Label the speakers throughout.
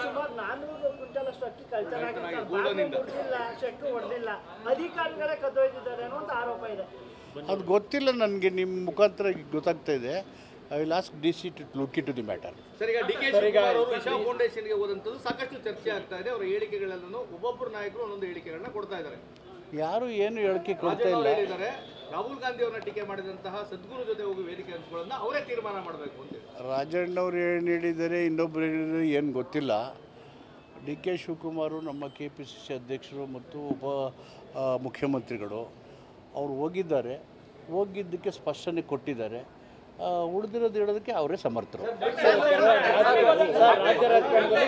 Speaker 1: ಸುಮಾರು 400 ಕ್ವಿಂಟಲ್ ಅಷ್ಟು ಅಕ್ಕಿ ಕಳ್ತನ ಹೊಡೆದಿಲ್ಲ, ಅಧಿಕಾರಿಗಳೇ ಕದ್ದೊಯ್ದಿದ್ದಾರೆ ಅನ್ನೋ ಒಂದು ಆರೋಪ ಇದೆ.
Speaker 2: ಅದು ಗೊತ್ತಿಲ್ಲ ನನಗೆ, ನಿಮ್ಮ ಮುಖಾಂತರ ಗೊತ್ತಾಗ್ತಾ ಇದೆ. I will ask DC to look into the matter.
Speaker 3: Sir, ಈಗ ಡಿ ಕೆ ಶಿವಕುಮಾರ್ ಅವರು ಇಶಾ ಫೌಂಡೇಶನ್ಗೆ ಹೋದಂಥದ್ದು ಸಾಕಷ್ಟು ಚರ್ಚೆ ಆಗ್ತಾ ಇದೆ. ಅವರ ಹೇಳಿಕೆಗಳೆಲ್ಲನೂ ಒಬ್ಬೊಬ್ಬರು ನಾಯಕರು ಒಂದೊಂದು ಹೇಳಿಕೆಗಳನ್ನ ಕೊಡ್ತಾ ಇದ್ದಾರೆ.
Speaker 2: ಯಾರು ಏನು ಹೇಳಿಕೆ ಕೊಡ್ತಾ ಇಲ್ಲ.
Speaker 3: ಹೇಳಿದ್ದಾರೆ ರಾಹುಲ್ ಗಾಂಧಿ ಅವರನ್ನ ಟೀಕೆ ಮಾಡಿದಂತಹ ಸದ್ಗುರು ಜೊತೆ ಹೋಗಿ ವೇದಿಕೆ ಹಂಚ್ಕೊಳ್ಳೋದನ್ನ ಅವರೇ ತೀರ್ಮಾನ ಮಾಡಬೇಕು ಅಂತ.
Speaker 2: ರಾಜಣ್ಣವ್ರು ಏನು ಹೇಳಿದ್ದಾರೆ, ಇನ್ನೊಬ್ರು ಹೇಳಿದರೆ ಏನು ಗೊತ್ತಿಲ್ಲ. DK ಶಿವಕುಮಾರು ನಮ್ಮ KPCC ಅಧ್ಯಕ್ಷರು ಮತ್ತು ಮುಖ್ಯಮಂತ್ರಿಗಳು ಅವರು ಹೋಗಿದ್ದಕ್ಕೆ ಸ್ಪಷ್ಟನೆ ಕೊಟ್ಟಿದ್ದಾರೆ. ಉಳಿದಿರೋದು ಹೇಳೋದಕ್ಕೆ ಅವರೇ ಸಮರ್ಥರು.
Speaker 4: ರಾಜ್ಯ ರಾಜಕಾರಣದಲ್ಲಿ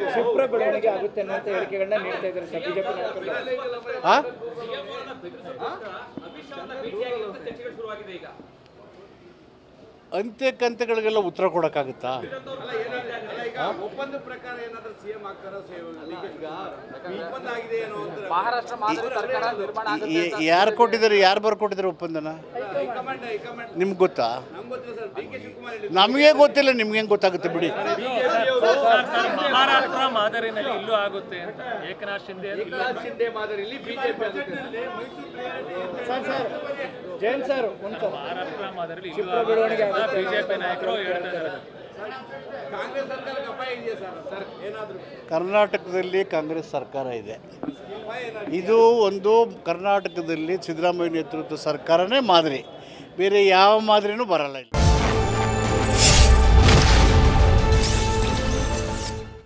Speaker 4: ಕ್ಷಿಪ್ರ ಬೆಳವಣಿಗೆ ಆಗುತ್ತೆ ಅನ್ನೋ ಹೇಳಿಕೆಗಳನ್ನ ನೀಡ್ತಾ ಇದ್ದಾರೆ ಸರ್ ಬಿಜೆಪಿ ನಾಯಕರು.
Speaker 2: ಅಂತ್ಯಕಂತೆಗಳಿಗೆಲ್ಲ ಉತ್ತರ ಕೊಡೋಕ್ಕಾಗುತ್ತಾ?
Speaker 3: ಒಪ್ಪಂದ ಪ್ರಕಾರ ಏನಾದರೂ CM ಆಗ್ತಾರೋ
Speaker 2: ಯಾರು ಕೊಟ್ಟಿದ್ದಾರೆ, ಯಾರು ಬರ್ಕೊಟ್ಟಿದ್ದಾರೆ ಒಪ್ಪಂದನ? ನಿಮ್ಗೆ ಗೊತ್ತಾ? ನಮಗೆ ಗೊತ್ತಿಲ್ಲ, ನಿಮ್ಗೆ ಹೆಂಗೆ ಗೊತ್ತಾಗುತ್ತೆ ಬಿಡಿ.
Speaker 5: ಮಹಾರಾಷ್ಟ್ರ ಮಾದರಿನಲ್ಲಿ ಇಲ್ಲೂ ಆಗುತ್ತೆ ಅಂತ ಏಕನಾಥ್ ಶಿಂದೆ
Speaker 3: ಮಾದರಿಯಲ್ಲಿ ಬಿಜೆಪಿ
Speaker 4: ಜೈನ್ ಸರ್
Speaker 5: ಮಹಾರಾಷ್ಟ್ರ ಮಾದರಿಯಲ್ಲಿ ಕ್ಷಿಪ್ರ ಬೆಳವಣಿಗೆ ಬಿಜೆಪಿ ನಾಯಕರು ಹೇಳ್ತಾ ಇದ್ದಾರೆ.
Speaker 3: ಕಾಂಗ್ರೆಸ್ ಸರ್ಕಾರಕ್ಕೆ ಅಪಾಯ ಇದೆಯಾ ಸರ್? ಏನಾದರೂ
Speaker 2: ಕರ್ನಾಟಕದಲ್ಲಿ ಕಾಂಗ್ರೆಸ್ ಸರ್ಕಾರ ಇದೆ. ಇದು ಒಂದು ಕರ್ನಾಟಕದಲ್ಲಿ ಸಿದ್ದರಾಮಯ್ಯ ನೇತೃತ್ವದ ಸರ್ಕಾರನೇ ಮಾದರಿ, ಬೇರೆ ಯಾವ ಮಾದರಿನೂ ಬರಲ್ಲ.